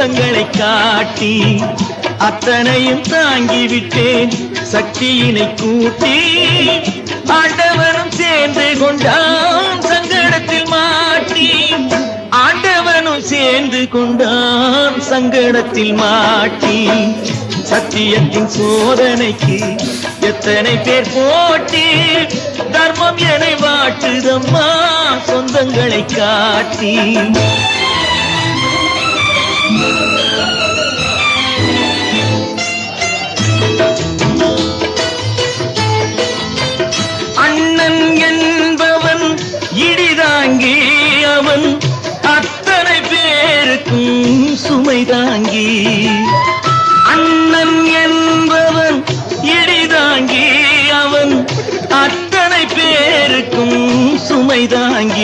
சொந்தங்களை காட்டி அத்தனையும் தாங்கிவிட்டேன் சக்தியினை கூட்டி. ஆண்டவனும் சேர்ந்து கொண்டான் சங்கடத்தில் மாட்டி. ஆண்டவனும் சேர்ந்து கொண்டான் சங்கடத்தில் மாட்டி. சத்தியத்தின் சோதனைக்கு எத்தனை பேர் போட்டி. தர்மம் என வாட்டுதம்மா சொந்தங்களை காட்டி. அண்ணன் என்பவன் இடிதாங்கி அவன் அத்தனை பேருக்கும் சுமை தாங்கி. அண்ணன் என்பவன் இடிதாங்கி அவன் அத்தனை பேருக்கும் சுமை தாங்கி.